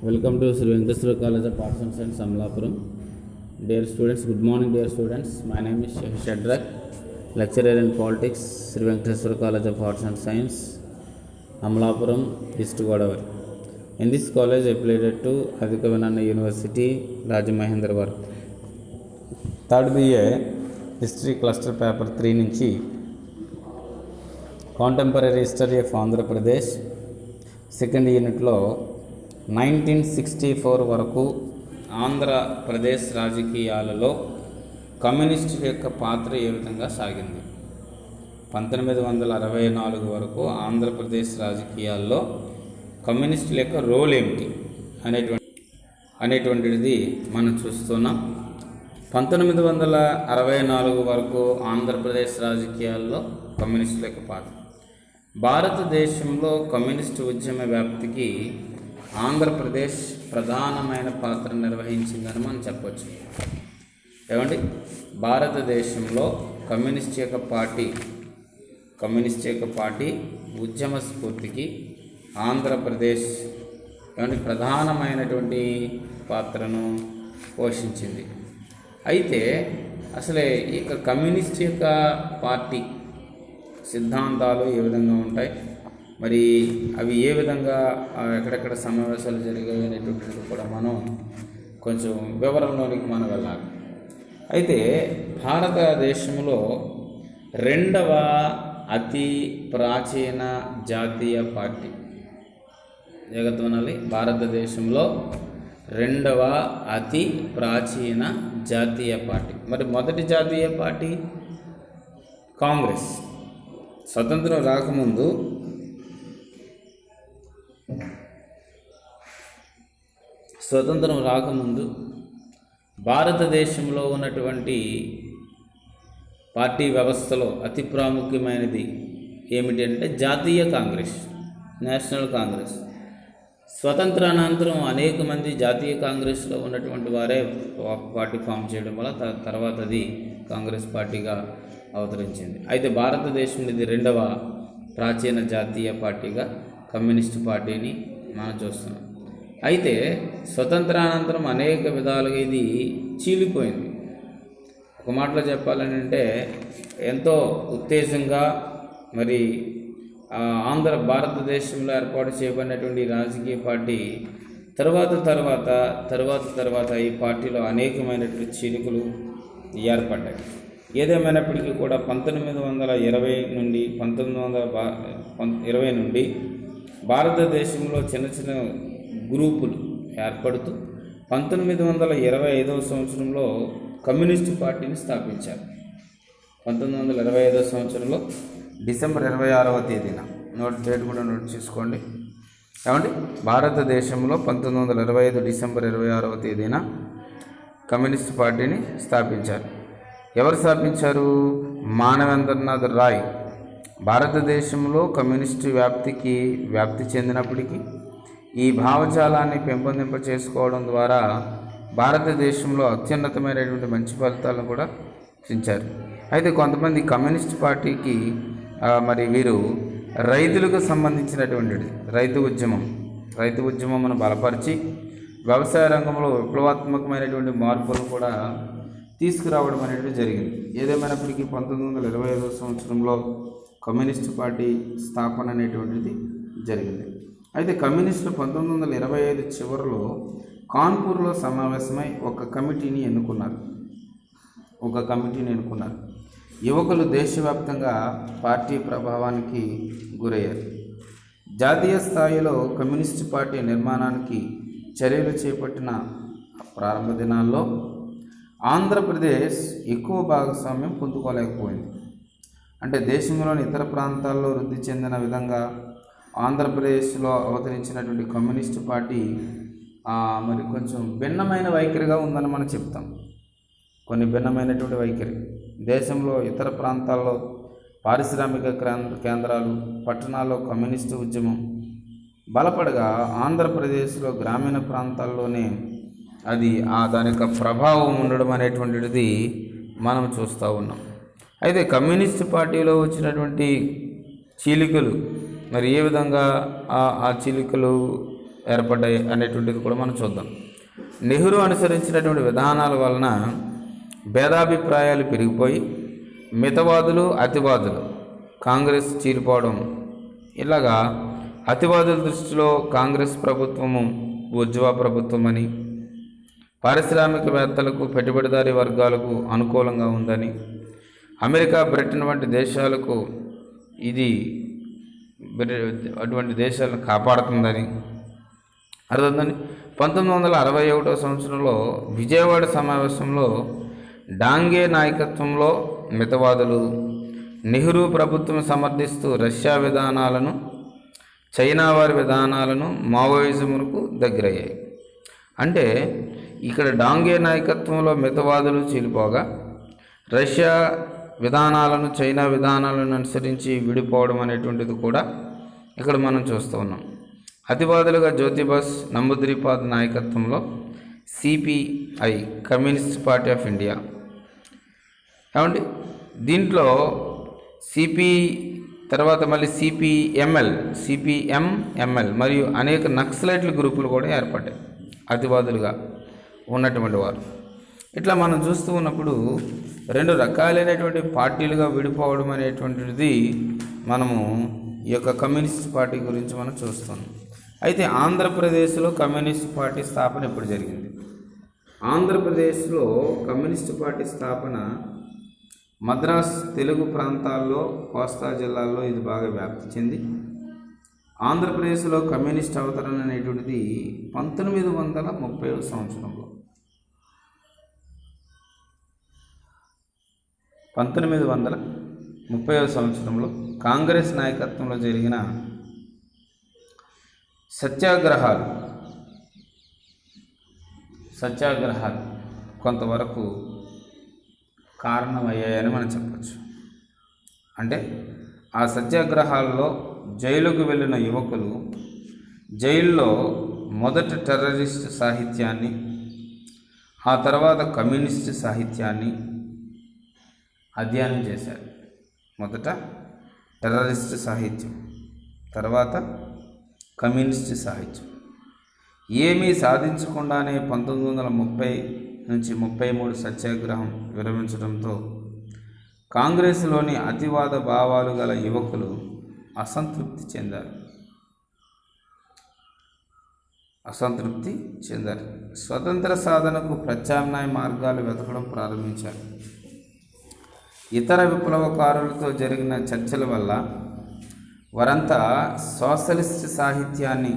Welcome to Sri Venkateswara College of Arts and Science, Amlapuram. Dear students, good morning, dear students. My name is Sheikh Shadrach, lecturer in politics, Sri Venkateswara College of Arts and Science, Amlapuram, East Godavari. In this college, I affiliated to Adikavanana University, Rajamahendravaram. Third BA, History Cluster Paper 3 నుంచి Contemporary History of Andhra Pradesh, second యూనిట్లో 1964 వరకు ఆంధ్రప్రదేశ్ రాజకీయాలలో communist యొక్క పాత్ర ఏ విధంగా సాగింది. 1964 వరకు ఆంధ్రప్రదేశ్ రాజకీయాల్లో కమ్యూనిస్టుల యొక్క రోల్ ఏమిటి అనేటువంటిది మనం చూస్తున్నాం. 1964 వరకు ఆంధ్రప్రదేశ్ రాజకీయాల్లో కమ్యూనిస్టుల యొక్క పాత్ర. భారతదేశంలో కమ్యూనిస్టు ఉద్యమ వ్యాప్తికి ఆంధ్రప్రదేశ్ ప్రధానమైన పాత్ర నిర్వహించిందని మనం చెప్పవచ్చు. ఏమండి, భారతదేశంలో కమ్యూనిస్ట్ యొక్క పార్టీ ఉద్యమ స్ఫూర్తికి ఆంధ్రప్రదేశ్ ఏమంటే ప్రధానమైనటువంటి పాత్రను పోషించింది. అయితే అసలే ఇక కమ్యూనిస్ట్ యొక్క పార్టీ సిద్ధాంతాలు ఏ విధంగా ఉంటాయి, మరి అవి ఏ విధంగా ఎక్కడెక్కడ సమావేశాలు జరిగాయి అనేటువంటిది కూడా మనం కొంచెం వివరంలోనికి మనం వెళ్ళాలి. అయితే భారతదేశంలో రెండవ అతి ప్రాచీన జాతీయ పార్టీ జగత్వనాలి భారతదేశంలో రెండవ అతి ప్రాచీన జాతీయ పార్టీ. మరి మొదటి జాతీయ పార్టీ కాంగ్రెస్. స్వతంత్రం రాకముందు భారతదేశంలో ఉన్నటువంటి పార్టీ వ్యవస్థలో అతి ప్రాముఖ్యమైనది ఏమిటి అంటే జాతీయ కాంగ్రెస్, నేషనల్ కాంగ్రెస్. స్వతంత్రానంతరం అనేక మంది జాతీయ కాంగ్రెస్లో ఉన్నటువంటి వారే పార్టీ ఫామ్ చేయడం వల్ల తర్వాత అది కాంగ్రెస్ పార్టీగా అవతరించింది. అయితే భారతదేశం ఇది రెండవ ప్రాచీన జాతీయ పార్టీగా కమ్యూనిస్ట్ పార్టీని మనం చూస్తున్నాం. అయితే స్వతంత్రానంతరం అనేక విధాలుగా ఇది చీలిపోయింది. ఒక మాటలో చెప్పాలని అంటే ఎంతో ఉత్తేజంగా మరి భారతదేశంలో ఏర్పాటు చేయబడినటువంటి రాజకీయ పార్టీ తర్వాత ఈ పార్టీలో అనేకమైనటువంటి చీలికలు ఏర్పడ్డాయి. ఏదేమైనప్పటికీ కూడా 1920 నుండి భారతదేశంలో చిన్న చిన్న గ్రూపులు ఏర్పడుతూ 1925 సంవత్సరంలో కమ్యూనిస్టు పార్టీని స్థాపించారు. 1925 సంవత్సరంలో డిసెంబర్ 26వ తేదీన డేట్ కూడా నోట్ చేసుకోండి. ఏమండి, భారతదేశంలో 1925 డిసెంబర్ 26వ తేదీన కమ్యూనిస్ట్ పార్టీని స్థాపించారు. ఎవరు స్థాపించారు? మానవేంద్రనాథ్ రాయ్. భారతదేశంలో కమ్యూనిస్టు వ్యాప్తి చెందినప్పటికీ ఈ భావజాలాన్ని పెంపొందింప చేసుకోవడం ద్వారా భారతదేశంలో అత్యున్నతమైనటువంటి మంచి ఫలితాలను కూడా ఇచ్చారు. అయితే కొంతమంది కమ్యూనిస్ట్ పార్టీకి మరి వీరు రైతులకు సంబంధించినటువంటిది రైతు ఉద్యమం బలపరిచి వ్యవసాయ రంగంలో విప్లవాత్మకమైనటువంటి మార్పులను కూడా తీసుకురావడం అనేది జరిగింది. ఏదేమైనప్పటికీ 1925 సంవత్సరంలో కమ్యూనిస్టు పార్టీ స్థాపన అనేటువంటిది జరిగింది. అయితే కమ్యూనిస్టులు 1925 చివరిలో కాన్పూర్లో సమావేశమై ఒక కమిటీని ఎన్నుకున్నారు. యువకులు దేశవ్యాప్తంగా పార్టీ ప్రభావానికి గురయ్యారు. జాతీయ స్థాయిలో కమ్యూనిస్టు పార్టీ నిర్మాణానికి చర్యలు చేపట్టిన ప్రారంభ దినాల్లో ఆంధ్రప్రదేశ్ ఎక్కువ భాగస్వామ్యం పొందుకోలేకపోయింది. అంటే దేశంలోని ఇతర ప్రాంతాల్లో వృద్ధి చెందిన విధంగా ఆంధ్రప్రదేశ్లో అవతరించినటువంటి కమ్యూనిస్టు పార్టీ మరి కొంచెం భిన్నమైన వైఖరిగా ఉందని మనం చెప్తాం. కొన్ని భిన్నమైనటువంటి వైఖరి దేశంలో ఇతర ప్రాంతాల్లో పారిశ్రామిక కేంద్రాలు, పట్టణాల్లో కమ్యూనిస్టు ఉద్యమం బలపడగా ఆంధ్రప్రదేశ్లో గ్రామీణ ప్రాంతాల్లోనే అది దాని యొక్క ప్రభావం ఉండడం అనేటువంటిది మనం చూస్తూ ఉన్నాం. అయితే కమ్యూనిస్ట్ పార్టీలో వచ్చినటువంటి చీలికలు మరి ఏ విధంగా ఆ చీలికలు ఏర్పడ్డాయి అనేటువంటిది కూడా మనం చూద్దాం. నెహ్రూ అనుసరించినటువంటి విధానాల వలన భేదాభిప్రాయాలు పెరిగిపోయి మితవాదులు అతివాదులు కాంగ్రెస్ చీలిపోవడం, ఇలాగా అతివాదుల దృష్టిలో కాంగ్రెస్ ప్రభుత్వము బూర్జువా ప్రభుత్వం అని, పారిశ్రామికవేత్తలకు పెట్టుబడిదారీ వర్గాలకు అనుకూలంగా ఉందని, అమెరికా బ్రిటన్ వంటి దేశాలకు ఇది అటువంటి దేశాలను కాపాడుతుందని అర్థందని 1961 సంవత్సరంలో విజయవాడ సమావేశంలో డాంగే నాయకత్వంలో మితవాదులు నెహ్రూ ప్రభుత్వం సమర్థిస్తూ రష్యా విధానాలను, చైనా వారి విధానాలను మావోయిజములకు దగ్గరయ్యాయి. అంటే ఇక్కడ డాంగే నాయకత్వంలో మితవాదులు చీలిపోగా రష్యా విధానాలను, చైనా విధానాలను అనుసరించి విడిపోవడం అనేటువంటిది కూడా ఇక్కడ మనం చూస్తూ ఉన్నాం. అతివాదులుగా జ్యోతిబాస్ నంబూద్రిపాద్ నాయకత్వంలో CPI, communist party of India. ఏమండి దీంట్లో తర్వాత మళ్ళీ సిపిఎంఎల్ మరియు అనేక నక్సలైట్ల గ్రూపులు కూడా ఏర్పడ్డాయి అతివాదులుగా ఉన్నటువంటి వారు. ఇట్లా మనం చూస్తూ ఉన్నప్పుడు రెండు రకాలైనటువంటి పార్టీలుగా విడిపోవడం అనేటువంటిది మనము ఈ యొక్క కమ్యూనిస్ట్ పార్టీ గురించి మనం చూస్తున్నాం. అయితే ఆంధ్రప్రదేశ్లో కమ్యూనిస్ట్ పార్టీ స్థాపన ఎప్పుడు జరిగింది? ఆంధ్రప్రదేశ్లో కమ్యూనిస్ట్ పార్టీ స్థాపన మద్రాస్ తెలుగు ప్రాంతాల్లో, కోస్తా జిల్లాల్లో ఇది బాగా వ్యాప్తి చెంది ఆంధ్రప్రదేశ్లో కమ్యూనిస్ట్ అవతరణ అనేటువంటిది 1930 సంవత్సరంలో 1930 సంవత్సరంలో కాంగ్రెస్ నాయకత్వంలో జరిగిన సత్యాగ్రహాలు కొంతవరకు కారణమయ్యాయని మనం చెప్పచ్చు. అంటే ఆ సత్యాగ్రహాల్లో జైలుకు వెళ్ళిన యువకులు జైల్లో మొదట టెర్రరిస్ట్ సాహిత్యాన్ని, ఆ తర్వాత కమ్యూనిస్ట్ సాహిత్యాన్ని అధ్యయనం చేశారు. మొదట టెర్రరిస్ట్ సాహిత్యం, తర్వాత కమ్యూనిస్ట్ సాహిత్యం. ఏమీ సాధించకుండానే 1930 నుంచి 33 సత్యాగ్రహం విరమించడంతో కాంగ్రెస్లోని అతివాద భావాలు గల యువకులు అసంతృప్తి చెందారు. స్వతంత్ర సాధనకు ప్రత్యామ్నాయ మార్గాలు వెతకడం ప్రారంభించారు. ఇతర విప్లవకారులతో జరిగిన చర్చల వల్ల వారంతా సోషలిస్ట్ సాహిత్యాన్ని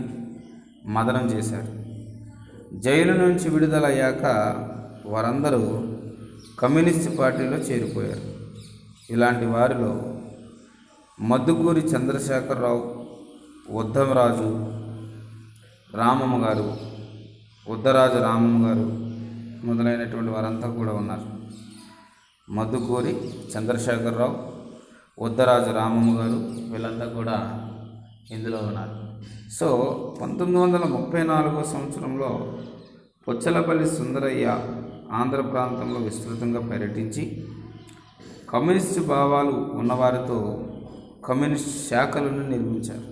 మదనం చేశారు. జైలు నుంచి విడుదలయ్యాక వారందరూ కమ్యూనిస్ట్ పార్టీలో చేరిపోయారు. ఇలాంటి వారిలో మద్దుకూరి చంద్రశేఖరరావు, ఉద్దరాజు రామమ్మ గారు మొదలైనటువంటి వారంతా కూడా ఉన్నారు. మద్దుకూరి చంద్రశేఖరరావు, ఉద్దరాజు రామమ్మ గారు వీళ్ళంతా కూడా ఇందులో ఉన్నారు. సో 1934 సంవత్సరంలో పొచ్చలపల్లి సుందరయ్య ఆంధ్ర ప్రాంతంలో విస్తృతంగా పర్యటించి కమ్యూనిస్టు భావాలు ఉన్నవారితో కమ్యూనిస్ట్ శాఖలను నిర్మించారు.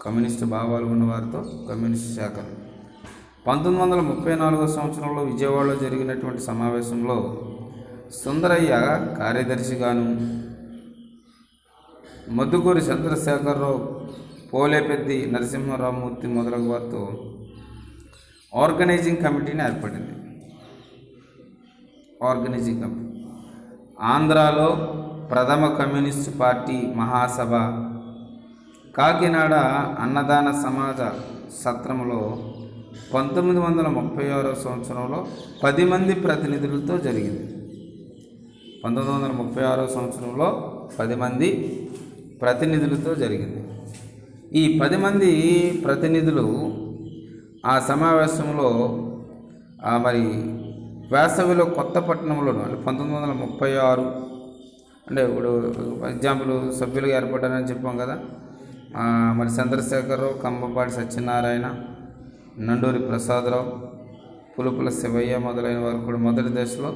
కమ్యూనిస్టు భావాలు ఉన్నవారితో కమ్యూనిస్ట్ శాఖలు 1934 సంవత్సరంలో విజయవాడలో జరిగినటువంటి సమావేశంలో సుందరయ్య కార్యదర్శిగాను, మద్దుకూరి చంద్రశేఖరరావు, పోలేపెద్ది నరసింహారామూర్తి మొదలగు వారితో ఆర్గనైజింగ్ కమిటీని ఏర్పడింది. ఆర్గనైజింగ్ కమిటీ ఆంధ్రాలో ప్రథమ కమ్యూనిస్టు పార్టీ మహాసభ కాకినాడ అన్నదాన సమాజ సత్రంలో 1936 సంవత్సరంలో 10 మంది ప్రతినిధులతో జరిగింది. 1936 సంవత్సరంలో 10 మంది ప్రతినిధులతో జరిగింది. ఈ 10 మంది ప్రతినిధులు ఆ సమావేశంలో మరి వేసవిలో కొత్తపట్నంలో 1936 అంటే ఇప్పుడు ఎగ్జాంపుల్ సభ్యులుగా ఏర్పడ్డారని చెప్పాం కదా. మరి చంద్రశేఖరరావు, కంభంపాటి సత్యనారాయణ, నండూరి ప్రసాదరావు, పులుపుల శివయ్య మొదలైన వారు కూడా మొదటి దశలో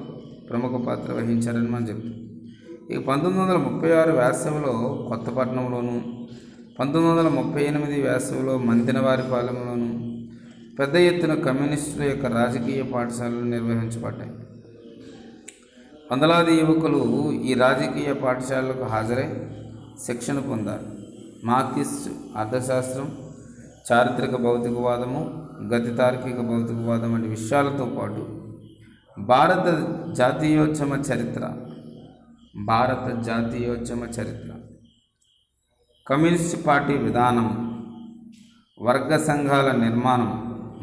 ప్రముఖ పాత్ర వహించారని మనం చెప్తాం. ఇక 1936 వేసవిలో కొత్తపట్నంలోను, 1938 వేసవిలో మంతెనవారిపాలెంలోను పెద్ద ఎత్తున కమ్యూనిస్టుల యొక్క రాజకీయ పాఠశాలలు నిర్వహించబడ్డాయి. వందలాది యువకులు ఈ రాజకీయ పాఠశాలలకు హాజరై శిక్షణ పొందారు. మార్క్సిస్ట్ అర్థశాస్త్రం, చారిత్రక భౌతికవాదము, గతి తార్కిక భౌతికవాదం వంటి విషయాలతో పాటు భారత జాతీయోద్యమ చరిత్ర, కమ్యూనిస్ట్ పార్టీ విధానం, వర్గ సంఘాల నిర్మాణం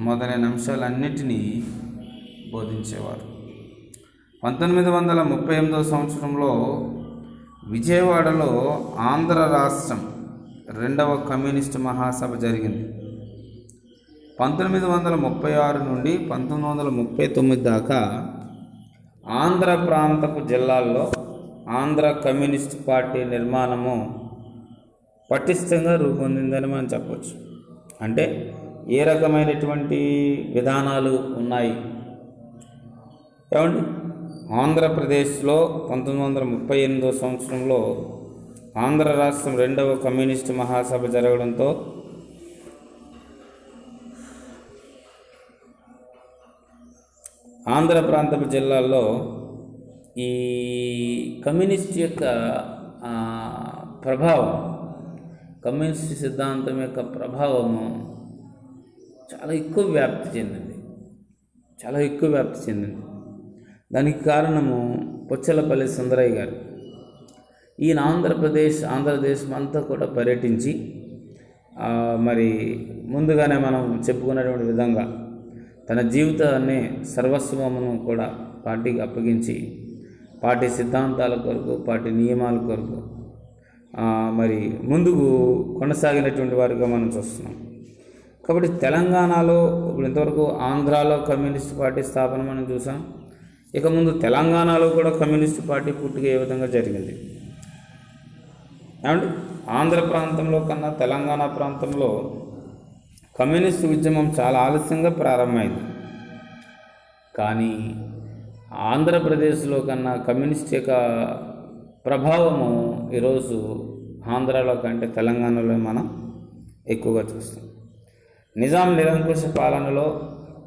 మొదలైన అంశాలన్నిటినీ బోధించేవారు. 1938 సంవత్సరంలో విజయవాడలో ఆంధ్ర రాష్ట్రం 2వ కమ్యూనిస్టు మహాసభ జరిగింది. 1936 నుండి 1939 దాకా ఆంధ్ర ప్రాంతపు జిల్లాల్లో ఆంధ్ర కమ్యూనిస్ట్ పార్టీ నిర్మాణము పటిష్టంగా రూపొందిందని మనం చెప్పవచ్చు. అంటే ఏ రకమైనటువంటి విధానాలు ఉన్నాయి ఏమండి? ఆంధ్రప్రదేశ్లో 1938 సంవత్సరంలో ఆంధ్ర రాష్ట్రం 2వ కమ్యూనిస్టు మహాసభ జరగడంతో ఆంధ్ర ప్రాంతపు జిల్లాల్లో ఈ కమ్యూనిస్ట్ యొక్క ప్రభావం, కమ్యూనిస్ట్ సిద్ధాంతం యొక్క ప్రభావము చాలా ఎక్కువ వ్యాప్తి చెందింది. దానికి కారణము పుచ్చలపల్లి సుందరయ్య గారు. ఈయన ఆంధ్రదేశం అంతా కూడా పర్యటించి మరి ముందుగానే మనం చెప్పుకున్నటువంటి విధంగా తన జీవితాన్ని సర్వస్వమును కూడా పార్టీకి అప్పగించి పార్టీ సిద్ధాంతాల కొరకు, పార్టీ నియమాల కొరకు మరి ముందుకు కొనసాగినటువంటి వారిగా మనం చూస్తున్నాం. కాబట్టి తెలంగాణలో ఇప్పుడు ఇంతవరకు ఆంధ్రాలో కమ్యూనిస్ట్ పార్టీ స్థాపన మనం చూసాం. ఇక ముందు తెలంగాణలో కూడా కమ్యూనిస్ట్ పార్టీ పుట్టుక ఏ విధంగా జరిగింది ఏమంటే, ఆంధ్ర ప్రాంతంలో కన్నా తెలంగాణ ప్రాంతంలో కమ్యూనిస్ట్ ఉద్యమం చాలా ఆలస్యంగా ప్రారంభమైంది. కానీ ఆంధ్రప్రదేశ్లో కన్నా కమ్యూనిస్ట్ యొక్క ప్రభావము ఈరోజు ఆంధ్రాలో కంటే తెలంగాణలో మనం ఎక్కువగా చూస్తాం. నిజాం నిరంకుశ పాలనలో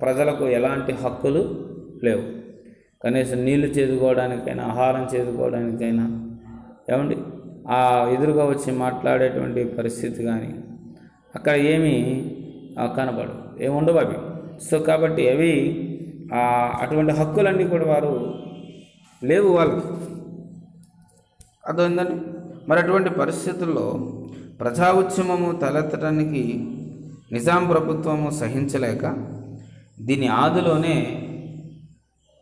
ప్రజలకు ఎలాంటి హక్కులు లేవు. కనీసం నీళ్లు చేదుకోవడానికైనా, ఆహారం చేదుకోవడానికైనా ఏమండి ఆ ఎదురుగా వచ్చి మాట్లాడేటువంటి పరిస్థితి కానీ అక్కడ ఏమీ కనబడవు, ఏముండవు అవి. సో కాబట్టి అవి అటువంటి హక్కులన్నీ కూడా వారు లేవు వాళ్ళకి. అర్థమైందండి. మరి అటువంటి పరిస్థితుల్లో ప్రజా ఉద్యమము తలెత్తడానికి నిజాం ప్రభుత్వము సహించలేక దీన్ని ఆదిలోనే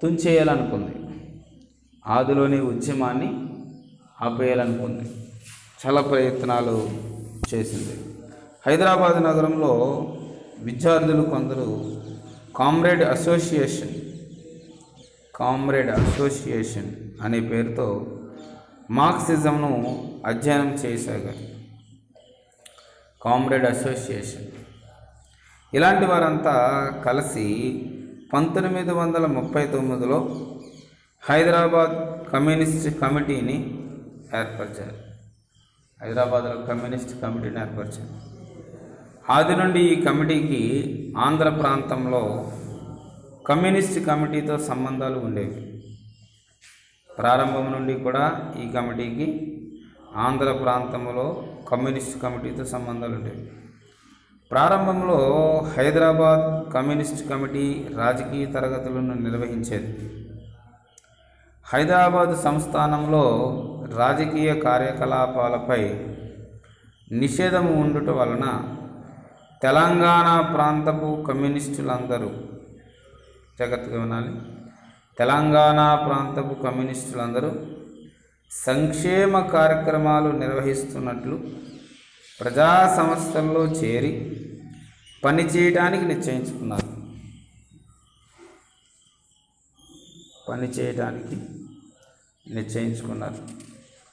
తుంచేయాలనుకుంది. ఆదిలోనే ఉద్యమాన్ని ఆపేయాలనుకుంది. చాలా ప్రయత్నాలు చేసింది. హైదరాబాద్ నగరంలో విద్యార్థులు కొందరు కామ్రేడ్ అసోసియేషన్ అనే పేరుతో మార్క్సిజంను అధ్యయనం చేయసాగారు. కామ్రేడ్ అసోసియేషన్ ఇలాంటి వారంతా కలిసి 1939లో హైదరాబాద్ కమ్యూనిస్ట్ కమిటీని ఏర్పరిచారు. ఆది నుండి ఈ కమిటీకి ఆంధ్ర ప్రాంతంలో కమ్యూనిస్ట్ కమిటీతో సంబంధాలు ఉండేవి. ప్రారంభం నుండి కూడా ఈ కమిటీకి ఆంధ్ర ప్రాంతంలో కమ్యూనిస్ట్ కమిటీతో సంబంధాలు ఉండేవి. ప్రారంభంలో హైదరాబాద్ కమ్యూనిస్ట్ కమిటీ రాజకీయ తరగతులను నిర్వహించేది. హైదరాబాద్ సంస్థానంలో రాజకీయ కార్యకలాపాలపై నిషేధం ఉండుట వలన తెలంగాణ ప్రాంతపు కమ్యూనిస్టులందరూ, జాగ్రత్తగా వినాలి, తెలంగాణ ప్రాంతపు కమ్యూనిస్టులందరూ సంక్షేమ కార్యక్రమాలు నిర్వహిస్తున్నట్లు ప్రజా సంస్థల్లో చేరి పనిచేయడానికి నిశ్చయించుకున్నారు.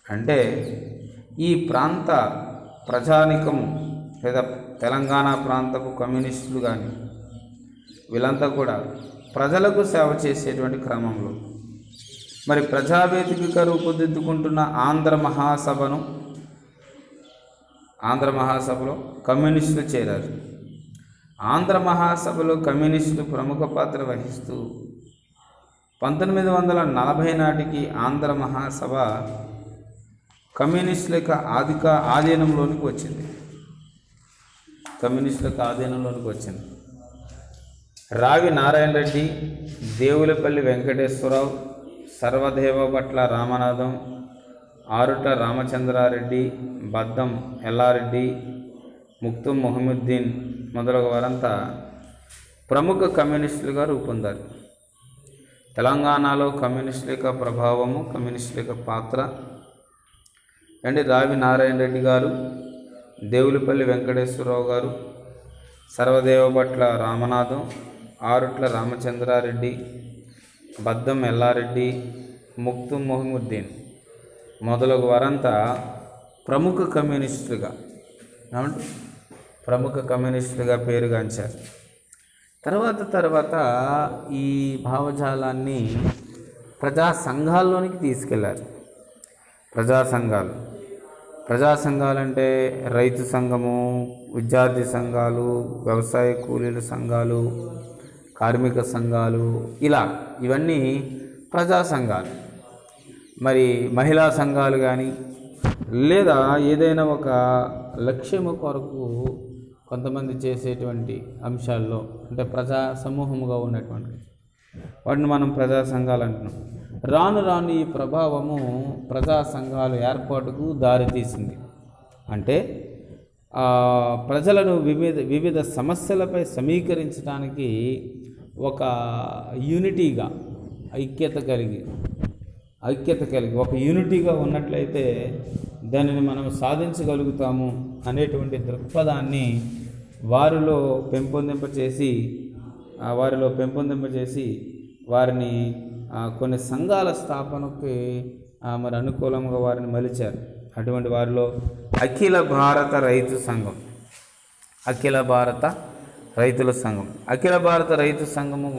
అంటే ఈ ప్రాంత ప్రజానికము లేదా తెలంగాణ ప్రాంతపు కమ్యూనిస్టులు కానీ వీళ్ళంతా కూడా ప్రజలకు సేవ చేసేటువంటి క్రమంలో మరి ప్రజావేదికగా రూపుదిద్దుకుంటున్న ఆంధ్ర మహాసభను ఆంధ్ర మహాసభలో కమ్యూనిస్టులు చేరారు. ఆంధ్ర మహాసభలో కమ్యూనిస్టులు ప్రముఖ పాత్ర వహిస్తూ 1940 నాటికి ఆంధ్ర మహాసభ కమ్యూనిస్టుల ఆధీనంలోనికి వచ్చింది. రావి నారాయణ రెడ్డి, దేవులపల్లి వెంకటేశ్వరరావు, సర్వదేవభట్ల రామనాథం, ఆరుట రామచంద్రారెడ్డి, బద్దం ఎల్లారెడ్డి, ముక్తుం మొహముద్దీన్ మొదలగు వారంతా ప్రముఖ కమ్యూనిస్టులుగా రూపొందారు. తెలంగాణలో కమ్యూనిస్టుల యొక్క ప్రభావము, కమ్యూనిస్టుల యొక్క పాత్ర రావి నారాయణ రెడ్డి గారు, దేవులపల్లి వెంకటేశ్వరరావు గారు, సర్వదేవభట్ల రామనాథం, ఆరుట్ల రామచంద్రారెడ్డి, బద్దం ఎల్లారెడ్డి, ముక్తుం మొహముద్దీన్ మొదలగు వారంతా ప్రముఖ కమ్యూనిస్టులుగా పేరుగాంచారు. తర్వాత ఈ భావజాలాన్ని ప్రజా సంఘాల్లోనికి తీసుకెళ్లారు. ప్రజా సంఘాలు అంటే రైతు సంఘము, విద్యార్థి సంఘాలు, వ్యవసాయ కూలీల సంఘాలు, కార్మిక సంఘాలు, ఇవన్నీ ప్రజా సంఘాలు. మరి మహిళా సంఘాలు కానీ లేదా ఏదైనా ఒక లక్ష్యము కొరకు కొంతమంది చేసేటువంటి అంశాల్లో అంటే ప్రజా సమూహముగా ఉన్నటువంటి వాటిని మనం ప్రజా సంఘాలు అంటున్నాం. రాను ఈ ప్రభావము ప్రజా సంఘాల ఏర్పాటుకు దారితీసింది. అంటే ప్రజలను వివిధ సమస్యలపై సమీకరించడానికి ఒక యూనిటీగా ఐక్యత కలిగి ఒక యూనిటీగా ఉన్నట్లయితే దానిని మనం సాధించగలుగుతాము అనేటువంటి దృక్పథాన్ని వారిలో పెంపొందింపచేసి వారిని కొన్ని సంఘాల స్థాపనకి మరి అనుకూలంగా వారిని మలిచారు. అటువంటి వారిలో అఖిల భారత రైతు సంఘం, అఖిల భారత రైతు సంఘము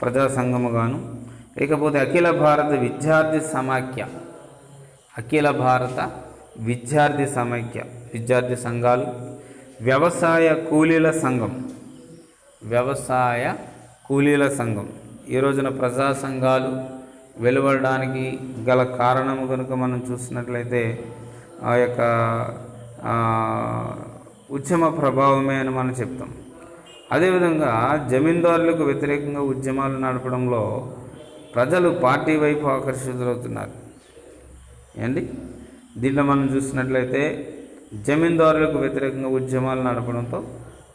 ప్రజా సంఘముగాను, ఇకపోతే అఖిల భారత విద్యార్థి సమాఖ్య విద్యార్థి సంఘాలు, వ్యవసాయ కూలీల సంఘం. ఈ రోజున ప్రజా సంఘాలు వెలువడడానికి గల కారణము కనుక మనం చూసినట్లయితే ఆ యొక్క ఉద్యమ ప్రభావమే అని మనం చెప్తాం. అదేవిధంగా జమీందారులకు వ్యతిరేకంగా ఉద్యమాలు నడపడంలో ప్రజలు పార్టీ వైపు ఆకర్షితులవుతున్నారు. దీంట్లో మనం చూసినట్లయితే జమీందారులకు వ్యతిరేకంగా ఉద్యమాలు నడపడంతో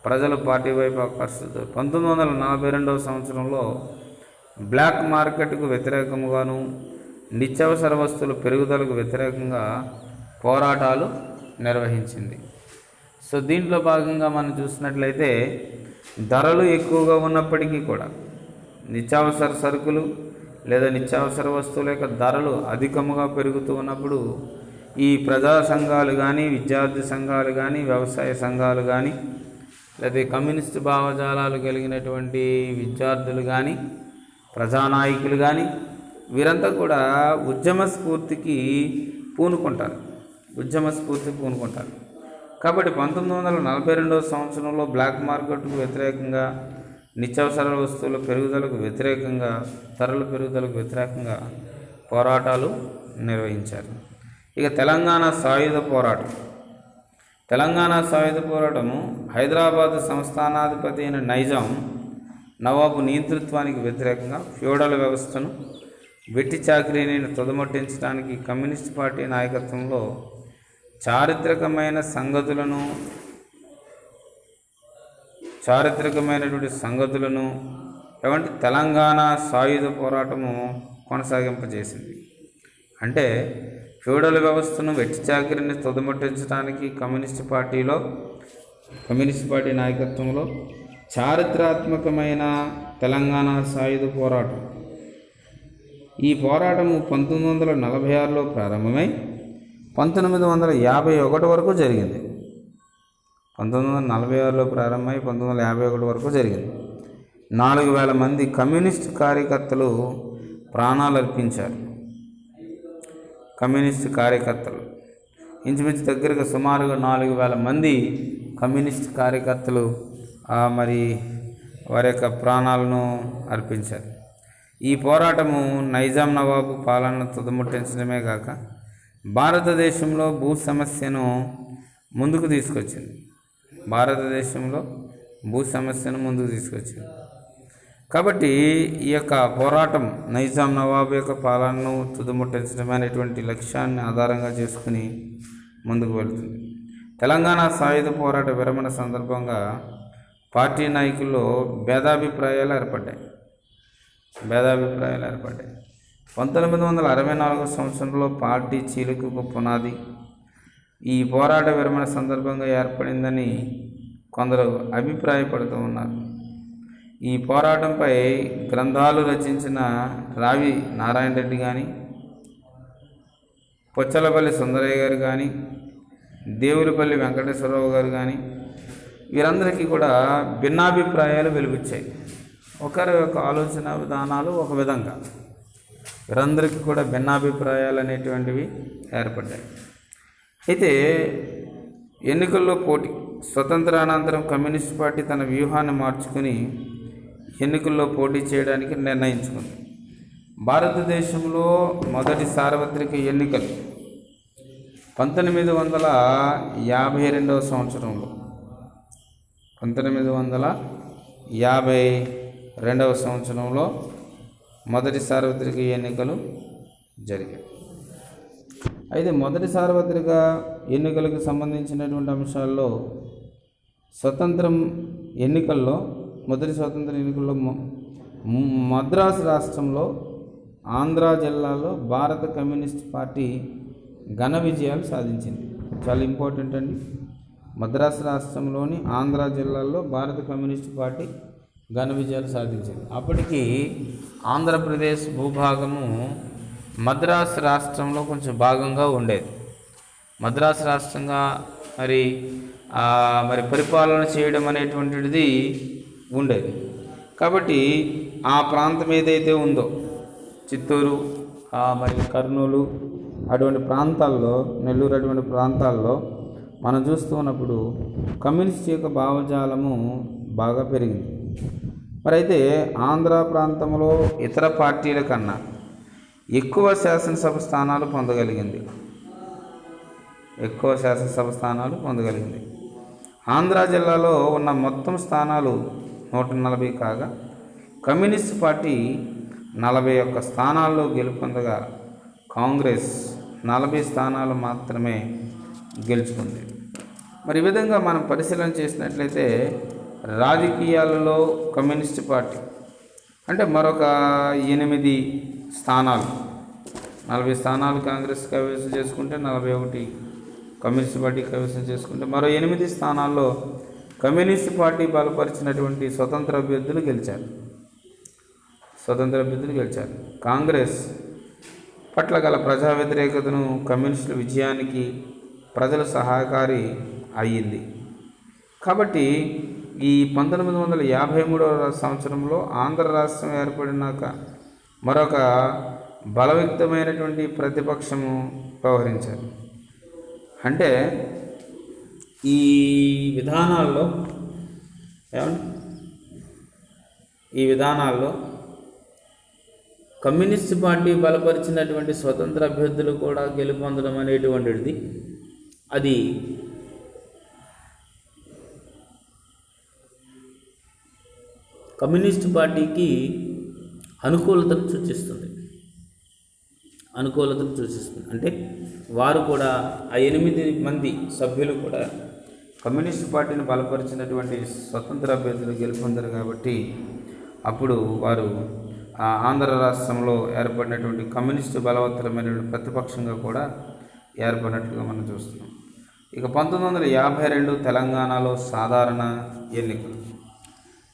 ప్రజలు పార్టీ వైపు ఆకర్షితులు. 1942 సంవత్సరంలో బ్లాక్ మార్కెట్కు వ్యతిరేకంగాను, నిత్యావసర వస్తువుల పెరుగుదలకు వ్యతిరేకంగా పోరాటాలు నిర్వహించింది. సో దీంట్లో భాగంగా మనం చూసినట్లయితే ధరలు ఎక్కువగా ఉన్నప్పటికీ కూడా నిత్యావసర సరుకులు లేదా నిత్యావసర వస్తువుల యొక్క ధరలు అధికముగా పెరుగుతూ ఉన్నప్పుడు ఈ ప్రజా సంఘాలు కానీ, విద్యార్థి సంఘాలు కానీ, వ్యవసాయ సంఘాలు కానీ, లేదా కమ్యూనిస్టు భావజాలాలు కలిగినటువంటి విద్యార్థులు కానీ, ప్రజానాయకులు కానీ వీరంతా కూడా ఉద్యమ స్ఫూర్తికి పూనుకుంటారు. కాబట్టి 1942 సంవత్సరంలో బ్లాక్ మార్కెట్కు వ్యతిరేకంగా, నిత్యావసర వస్తువుల పెరుగుదలకు వ్యతిరేకంగా, ధరల పెరుగుదలకు వ్యతిరేకంగా పోరాటాలు నిర్వహించారు. ఇక తెలంగాణ సాయుధ పోరాటము హైదరాబాద్ సంస్థానాధిపతి అయిన నైజాం నవాబు నియంతృత్వానికి వ్యతిరేకంగా ఫ్యూడల్ వ్యవస్థను, వెట్టి చాకిరీని తుదముట్టించడానికి కమ్యూనిస్ట్ పార్టీ నాయకత్వంలో చారిత్రకమైనటువంటి సంగతులను తెలంగాణ సాయుధ పోరాటము కొనసాగింపజేసింది. అంటే ఫ్యూడల్ వ్యవస్థను, వెట్టి చాకిరీని తుదముట్టించడానికి కమ్యూనిస్ట్ పార్టీ నాయకత్వంలో చారిత్రాత్మకమైన తెలంగాణ సాయుధ పోరాటం. ఈ పోరాటము 1946లో ప్రారంభమై 1951 వరకు జరిగింది. 1946లో ప్రారంభమై 1951 వరకు జరిగింది. 4,000 మంది కమ్యూనిస్ట్ కార్యకర్తలు ప్రాణాలు అర్పించారు. ఇంచుమించు దగ్గరగా సుమారుగా 4,000 మంది కమ్యూనిస్ట్ కార్యకర్తలు మరి వారి యొక్క ప్రాణాలను అర్పించారు. ఈ పోరాటము నైజాం నవాబు పాలనను తుదముట్టించడమే కాక భారతదేశంలో భూ సమస్యను ముందుకు తీసుకొచ్చింది. కాబట్టి ఈ యొక్క పోరాటం నైజాం నవాబు యొక్క పాలనను తుదముట్టించడం అనేటువంటి లక్ష్యాన్ని ఆధారంగా చేసుకుని ముందుకు వెళుతుంది. తెలంగాణ సాయుధ పోరాట విరమణ సందర్భంగా పార్టీ నాయకుల్లో భేదాభిప్రాయాలు ఏర్పడ్డాయి. 1964 సంవత్సరంలో పార్టీ చీలికకు పునాది ఈ పోరాట విరమణ సందర్భంగా ఏర్పడిందని కొందరు అభిప్రాయపడుతూ ఉన్నారు. ఈ పోరాటంపై గ్రంథాలు రచించిన రావి నారాయణ రెడ్డి కానీ, పొచ్చలపల్లి సుందరయ్య గారు కానీ, దేవులపల్లి వెంకటేశ్వరరావు గారు కానీ వీరందరికీ కూడా భిన్నాభిప్రాయాలు వెలువచ్చాయి. ఒకరి యొక్క ఆలోచన విధానాలు ఒక విధంగా, వీరందరికీ కూడా భిన్నాభిప్రాయాలు అనేటువంటివి ఏర్పడ్డాయి. అయితే ఎన్నికల్లో పోటీ స్వతంత్రానంతరం కమ్యూనిస్ట్ పార్టీ తన వ్యూహాన్ని మార్చుకుని ఎన్నికల్లో పోటీ చేయడానికి నిర్ణయించుకుంది. భారతదేశంలో మొదటి సార్వత్రిక ఎన్నికలు 1952 సంవత్సరంలో 1952 సంవత్సరంలో మొదటి సార్వత్రిక ఎన్నికలు జరిగాయి. అయితే మొదటి సార్వత్రిక ఎన్నికలకు సంబంధించినటువంటి అంశాల్లో మొదటి స్వతంత్ర ఎన్నికల్లో మద్రాసు రాష్ట్రంలో ఆంధ్ర జిల్లాలో భారత కమ్యూనిస్ట్ పార్టీ ఘన విజయాలు సాధించింది. చాలా ఇంపార్టెంట్ అండి. మద్రాసు రాష్ట్రంలోని ఆంధ్ర జిల్లాలో భారత కమ్యూనిస్ట్ పార్టీ ఘన విజయాలు సాధించింది. అప్పటికి ఆంధ్రప్రదేశ్ భూభాగము మద్రాసు రాష్ట్రంలో కొంచెం భాగంగా ఉండేది. మద్రాసు రాష్ట్రంగా మరి పరిపాలన చేయడం అనేటువంటిది ఉండేది. కాబట్టి ఆ ప్రాంతం ఏదైతే ఉందో చిత్తూరు, మరి కర్నూలు అటువంటి ప్రాంతాల్లో, నెల్లూరు అటువంటి ప్రాంతాల్లో మనం చూస్తూ ఉన్నప్పుడు కమ్యూనిస్ట్ యొక్క భావజాలము బాగా పెరిగింది. మరి అయితే ఆంధ్ర ప్రాంతంలో ఇతర పార్టీల కన్నా ఎక్కువ శాసనసభ స్థానాలు పొందగలిగింది. ఆంధ్ర జిల్లాలో ఉన్న మొత్తం స్థానాలు 140 కాగా కమ్యూనిస్ట్ పార్టీ 41 స్థానాల్లో గెలుపొందగా కాంగ్రెస్ 40 స్థానాలు మాత్రమే గెలుచుకుంది. మరి ఈ విధంగా మనం పరిశీలన చేసినట్లయితే రాజకీయాలలో కమ్యూనిస్ట్ పార్టీ అంటే మరొక 8 స్థానాలు, 40 స్థానాలు కాంగ్రెస్ కైవసం చేసుకుంటే 41 కమ్యూనిస్ట్ పార్టీ కైవసం చేసుకుంటే మరో 8 స్థానాల్లో కమ్యూనిస్ట్ పార్టీ బలపరిచినటువంటి స్వతంత్ర అభ్యర్థులు గెలిచారు. కాంగ్రెస్ పట్ల గల ప్రజా వ్యతిరేకతను కమ్యూనిస్టుల విజయానికి ప్రజలు సహాయకారి అయ్యింది. కాబట్టి ఈ 1953 సంవత్సరంలో ఆంధ్ర రాష్ట్రం ఏర్పడినాక మరొక బలయుక్తమైనటువంటి ప్రతిపక్షము వ్యవహరించారు. అంటే ఈ విధానాల్లో కమ్యూనిస్ట్ పార్టీ బలపరిచినటువంటి స్వతంత్ర అభ్యర్థులు కూడా గెలుపొందడం అనేటువంటిది అది కమ్యూనిస్ట్ పార్టీకి అనుకూలతను సూచిస్తుంది. అంటే వారు కూడా ఆ 8 మంది సభ్యులు కూడా కమ్యూనిస్ట్ పార్టీని బలపరిచినటువంటి స్వతంత్ర అభ్యర్థులు గెలుపొందారు. కాబట్టి అప్పుడు వారు ఆంధ్ర రాష్ట్రంలో ఏర్పడినటువంటి కమ్యూనిస్టు బలవత్తరమైనటువంటి ప్రతిపక్షంగా కూడా ఏర్పడినట్లుగా మనం చూస్తున్నాం. ఇక 1952 తెలంగాణలో సాధారణ ఎన్నికలు.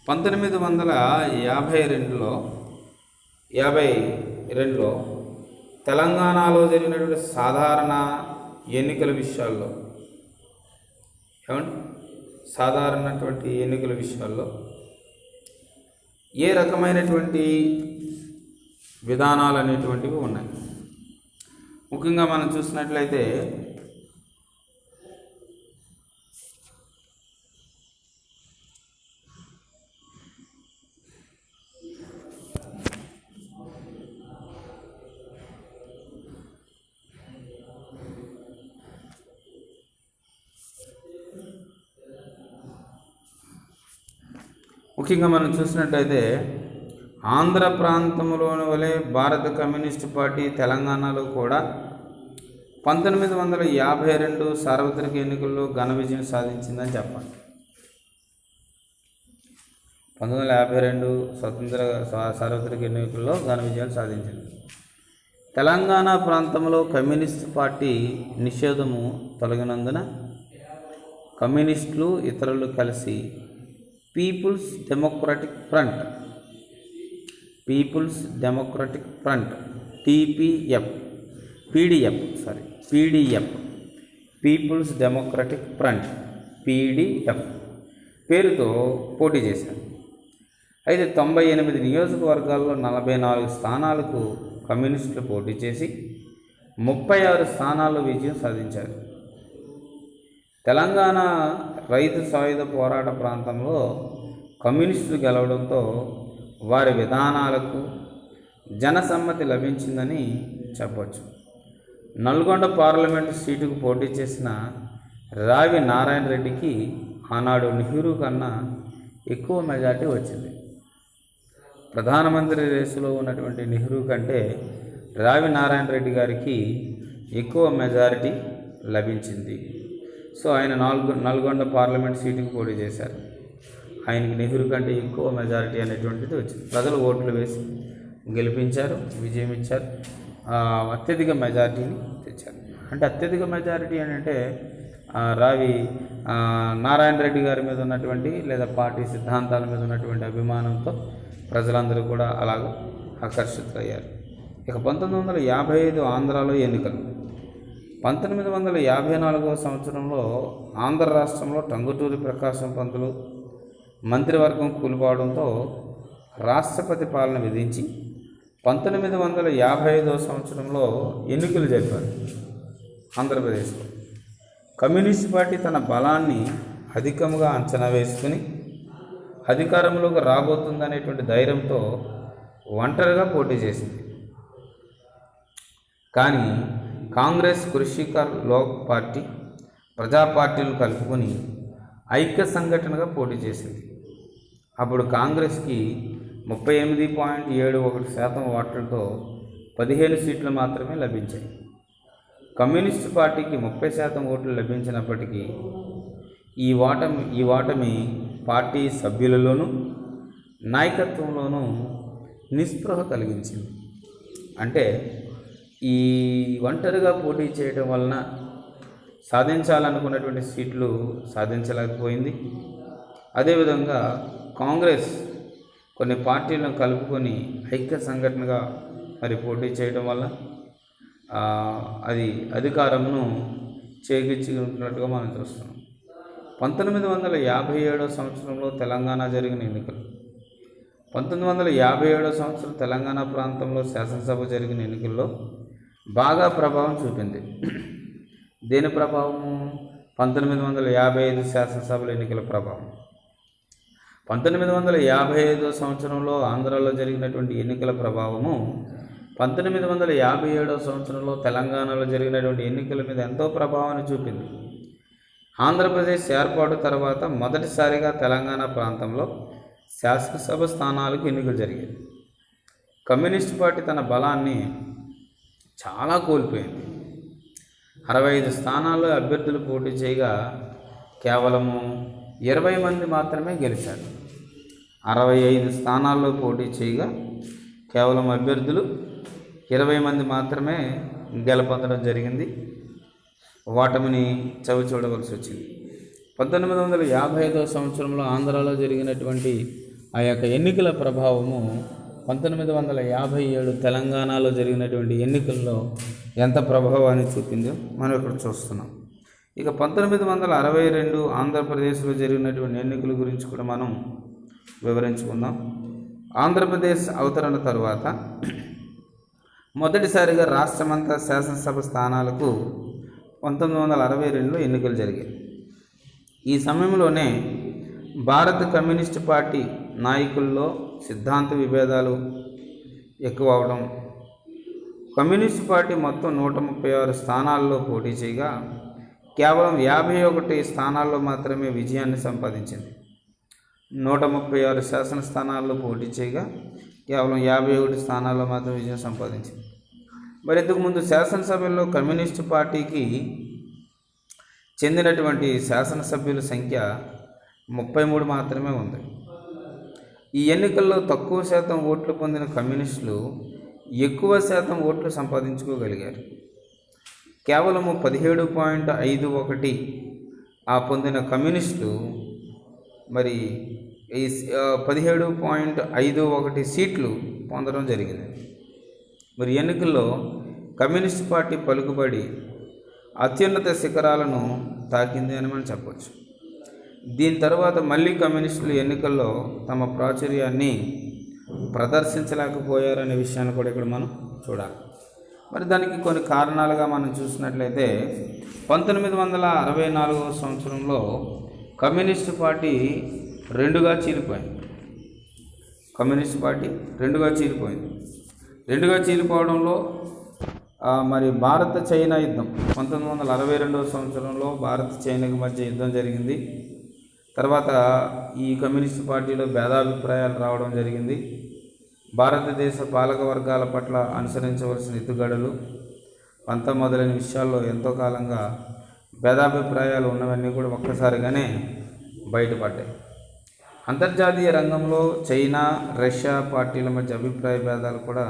1952లో తెలంగాణలో జరిగినటువంటి సాధారణ ఎన్నికల విషయాల్లో ఏ రకమైనటువంటి విధానాలు అనేటువంటివి ఉన్నాయి. ముఖ్యంగా మనం చూసినట్లయితే ముఖ్యంగా మనం చూసినట్టయితే ఆంధ్ర ప్రాంతంలోని వలె భారత కమ్యూనిస్టు పార్టీ తెలంగాణలో కూడా 1952 సార్వత్రిక ఎన్నికల్లో ఘన విజయం సాధించిందని చెప్పాలి. 1952 స్వతంత్ర సార్వత్రిక ఎన్నికల్లో ఘన విజయం సాధించింది. తెలంగాణ ప్రాంతంలో కమ్యూనిస్టు పార్టీ నిషేధము తొలగినందున కమ్యూనిస్టులు ఇతరులు కలిసి people's democratic front PDF people's democratic front PDF పేరుతో పోటీ చేశారు. అయితే 98 నియోజకవర్గాల్లో 44 స్థానాలకు కమ్యూనిస్టులు పోటీ చేసి 36 స్థానాల్లో విజయం సాధించారు. తెలంగాణ రైతు సాయుధ పోరాట ప్రాంతంలో కమ్యూనిస్టులు గెలవడంతో వారి విధానాలకు జనసమ్మతి లభించిందని చెప్పవచ్చు. నల్గొండ పార్లమెంటు సీటుకు పోటీ చేసిన రావి నారాయణ రెడ్డికి ఆనాడు నెహ్రూ కన్నా ఎక్కువ మెజార్టీ వచ్చింది. ప్రధానమంత్రి రేసులో ఉన్నటువంటి నెహ్రూ కంటే రావి నారాయణ రెడ్డి గారికి ఎక్కువ మెజారిటీ లభించింది. సో ఆయన నల్గొండ పార్లమెంట్ సీటుకు పోటీ చేశారు. ఆయనకి నెహ్రూ కంటే ఎక్కువ మెజారిటీ అనేటువంటిది వచ్చింది. ప్రజలు ఓట్లు వేసి గెలిపించారు, విజయం ఇచ్చారు, అత్యధిక మెజారిటీని తెచ్చారు. అంటే అత్యధిక మెజారిటీ అంటే రావి నారాయణ రెడ్డి గారి మీద ఉన్నటువంటి లేదా పార్టీ సిద్ధాంతాల మీద ఉన్నటువంటి అభిమానంతో ప్రజలందరూ కూడా అలాగ ఆకర్షితులయ్యారు. ఇక 1955 ఆంధ్రాలో ఎన్నికలు. 1954 సంవత్సరంలో ఆంధ్ర రాష్ట్రంలో టంగుటూరి ప్రకాశం పంతులు మంత్రివర్గం కూలిపోవడంతో రాష్ట్రపతి పాలన విధించి 1955 సంవత్సరంలో ఎన్నికలు జరిపారు ఆంధ్రప్రదేశ్లో. కమ్యూనిస్ట్ పార్టీ తన బలాన్ని అధికంగా అంచనా వేసుకుని అధికారంలోకి రాబోతుందనేటువంటి ధైర్యంతో ఒంటరిగా పోటీ చేసింది. కానీ కాంగ్రెస్, కృషికర్ లోక్ పార్టీ, ప్రజా పార్టీలు కలుపుకొని ఐక్య సంఘటనగా పోటీ చేసింది. అప్పుడు కాంగ్రెస్కి 38.71% ఓట్లతో 15 సీట్లు మాత్రమే లభించాయి. కమ్యూనిస్టు పార్టీకి 30% ఓట్లు లభించినప్పటికీ ఈ ఓటమి పార్టీ సభ్యులలోనూ నాయకత్వంలోనూ నిస్పృహ కలిగించింది. అంటే ఈ ఒంటరిగా పోటీ చేయడం వలన సాధించాలనుకున్నటువంటి సీట్లు సాధించలేకపోయింది. అదేవిధంగా కాంగ్రెస్ కొన్ని పార్టీలను కలుపుకొని ఐక్య సంఘటనగా మరి పోటీ చేయడం వల్ల అది అధికారమును చేజిక్కించుకున్నట్టుగా మనం చూస్తున్నాం. 1957 సంవత్సరంలో తెలంగాణ జరిగిన ఎన్నికలు. 1957 సంవత్సరం తెలంగాణ ప్రాంతంలో శాసనసభ జరిగిన ఎన్నికల్లో బాగా ప్రభావం చూపింది. దేని ప్రభావము? 1955 శాసనసభల ఎన్నికల ప్రభావం. 1955 సంవత్సరంలో ఆంధ్రాలో జరిగినటువంటి ఎన్నికల ప్రభావము 1957 సంవత్సరంలో తెలంగాణలో జరిగినటువంటి ఎన్నికల మీద ఎంతో ప్రభావాన్ని చూపింది. ఆంధ్రప్రదేశ్ ఏర్పాటు తర్వాత మొదటిసారిగా తెలంగాణ ప్రాంతంలో శాసనసభ స్థానాలకు ఎన్నికలు జరిగాయి. కమ్యూనిస్ట్ పార్టీ తన బలాన్ని చాలా కోల్పోయింది. 65 స్థానాల్లో అభ్యర్థులు పోటీ చేయగా కేవలము 20 మంది మాత్రమే గెలిచారు. 65 స్థానాల్లో పోటీ చేయగా కేవలం అభ్యర్థులు 20 మంది మాత్రమే గెలుపొందడం జరిగింది. ఓటమిని చవి చూడవలసి వచ్చింది. 1955 సంవత్సరంలో ఆంధ్రాలో జరిగినటువంటి ఆ యొక్క ఎన్నికల ప్రభావము 1957 తెలంగాణలో జరిగినటువంటి ఎన్నికల్లో ఎంత ప్రభావాన్ని చూపిందో మనం ఇక్కడ చూస్తున్నాం. ఇక 1962 ఆంధ్రప్రదేశ్లో జరిగినటువంటి ఎన్నికల గురించి కూడా మనం వివరించుకుందాం. ఆంధ్రప్రదేశ్ అవతరణ తరువాత మొదటిసారిగా రాష్ట్రమంతా శాసనసభ స్థానాలకు 1962లో ఎన్నికలు జరిగాయి. ఈ సమయంలోనే భారత కమ్యూనిస్ట్ పార్టీ నాయకుల్లో సిద్ధాంత విభేదాలు ఎక్కువ అవడం, కమ్యూనిస్ట్ పార్టీ మొత్తం 136 స్థానాల్లో పోటీ చేయగా కేవలం 51 స్థానాల్లో మాత్రమే విజయాన్ని సంపాదించింది. 136 శాసన స్థానాల్లో పోటీ చేయగా కేవలం 51 స్థానాల్లో మాత్రం విజయం సంపాదించింది. మరి ఇంతకుముందు శాసనసభల్లో కమ్యూనిస్టు పార్టీకి చెందినటువంటి శాసనసభ్యుల సంఖ్య 33 మాత్రమే ఉంది. ఈ ఎన్నికల్లో తక్కువ శాతం ఓట్లు పొందిన కమ్యూనిస్టులు ఎక్కువ శాతం ఓట్లు సంపాదించుకోగలిగారు. కేవలము 17.51 పొందిన కమ్యూనిస్టులు మరి ఈ 17.51 సీట్లు పొందడం జరిగింది. మరి ఎన్నికల్లో కమ్యూనిస్ట్ పార్టీ పలుకుబడి అత్యున్నత శిఖరాలను తాకింది అని మనం చెప్పవచ్చు. దీని తర్వాత మళ్ళీ కమ్యూనిస్టులు ఎన్నికల్లో తమ ప్రాచుర్యాన్ని ప్రదర్శించలేకపోయారనే విషయాన్ని కూడా ఇక్కడ మనం చూడాలి. మరి దానికి కొన్ని కారణాలుగా మనం చూసినట్లయితే 1964 సంవత్సరంలో కమ్యూనిస్టు పార్టీ రెండుగా చీలిపోయింది. రెండుగా చీలిపోవడంలో మరి భారత చైనా యుద్ధం 1962 సంవత్సరంలో భారత చైనాకి మధ్య యుద్ధం జరిగింది. తర్వాత ఈ కమ్యూనిస్టు పార్టీలో భేదాభిప్రాయాలు రావడం జరిగింది. భారతదేశ పాలక వర్గాల పట్ల అనుసరించవలసిన ఎత్తుగడలు పంత మొదలైన విషయాల్లో ఎంతో కాలంగా భేదాభిప్రాయాలు ఉన్నవన్నీ కూడా ఒక్కసారిగానే బయటపడ్డాయి. అంతర్జాతీయ రంగంలో చైనా, రష్యా పార్టీల మధ్య అభిప్రాయ భేదాలు కూడా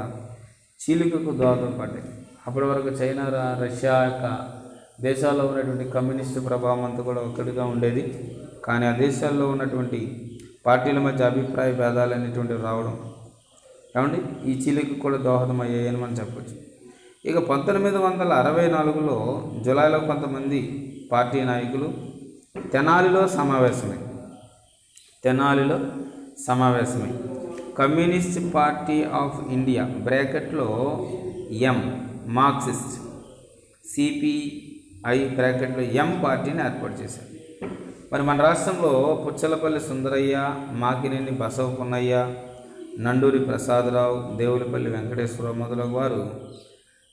చీలికకు దోహదపడ్డాయి. అప్పటి వరకు చైనా, రష్యా యొక్క దేశాల్లో ఉన్నటువంటి కమ్యూనిస్టు ప్రభావం అంతా కూడా ఒక్కటిగా ఉండేది. కానీ ఆ దేశాల్లో ఉన్నటువంటి పార్టీల మధ్య అభిప్రాయ భేదాలు అనేటువంటివి రావడం ఏమండి ఈ చీలికి కూడా దోహదమయ్యాయని మనం చెప్పచ్చు. ఇక 1964లో జూలైలో కొంతమంది పార్టీ నాయకులు తెనాలిలో సమావేశమై కమ్యూనిస్ట్ పార్టీ ఆఫ్ ఇండియా బ్రాకెట్లో ఎం మార్క్సిస్ట్, సిపిఐ బ్రాకెట్లో ఎం పార్టీని ఏర్పాటు చేశారు. మరి మన రాష్ట్రంలో పుచ్చలపల్లి సుందరయ్య, మాకినేని బసవ పున్నయ్య, నండూరి ప్రసాదరావు, దేవులపల్లి వెంకటేశ్వరరావు మొదలగు వారు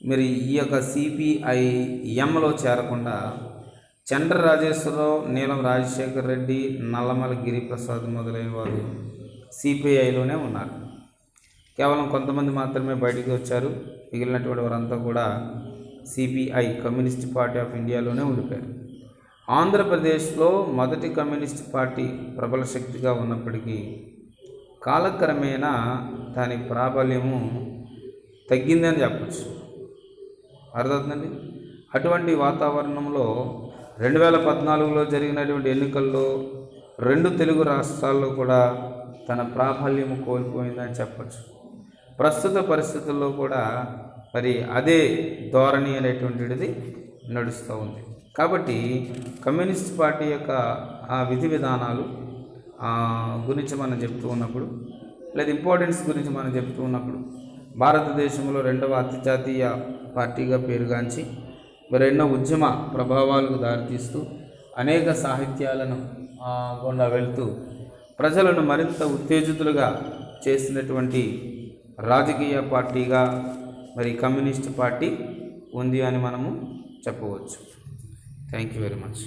మరి ఈ యొక్క సిపిఐఎంలో చేరకుండా చండ్ర రాజేశ్వరరావు, నీలం రాజశేఖర్ రెడ్డి, నల్లమల గిరిప్రసాద్ మొదలైన వారు సిపిఐలోనే ఉన్నారు. కేవలం కొంతమంది మాత్రమే బయటికి వచ్చారు. మిగిలినటువంటి వారంతా కూడా సిపిఐ కమ్యూనిస్ట్ పార్టీ ఆఫ్ ఇండియాలోనే ఉండిపోయారు. ఆంధ్రప్రదేశ్లో మొదటి కమ్యూనిస్ట్ పార్టీ ప్రబల శక్తిగా ఉన్నప్పటికీ కాలక్రమేణా దాని ప్రాబల్యము తగ్గిందని చెప్పచ్చు. అర్థమవుతుందండి. అటువంటి వాతావరణంలో 2014లో జరిగినటువంటి ఎన్నికల్లో 2 తెలుగు రాష్ట్రాల్లో కూడా తన ప్రాబల్యము కోల్పోయిందని చెప్పచ్చు. ప్రస్తుత పరిస్థితుల్లో కూడా మరి అదే ధోరణి అనేటువంటిది నడుస్తూ ఉంది. కాబట్టి కమ్యూనిస్ట్ పార్టీ యొక్క ఆ విధి విధానాలు గురించి మనం చెప్తూ ఉన్నప్పుడు, లేదా ఇంపార్టెన్స్ గురించి మనం చెప్తూ ఉన్నప్పుడు, భారతదేశంలో 2వ అతిజాతీయ పార్టీగా పేరుగాంచి మరి ఎన్నో ఉద్యమ ప్రభావాలకు దారితీస్తూ అనేక సాహిత్యాలను గుండా వెళ్తూ ప్రజలను మరింత ఉత్తేజితులుగా చేసినటువంటి రాజకీయ పార్టీగా మరి కమ్యూనిస్ట్ పార్టీ ఉంది అని మనము చెప్పవచ్చు. Thank you very much.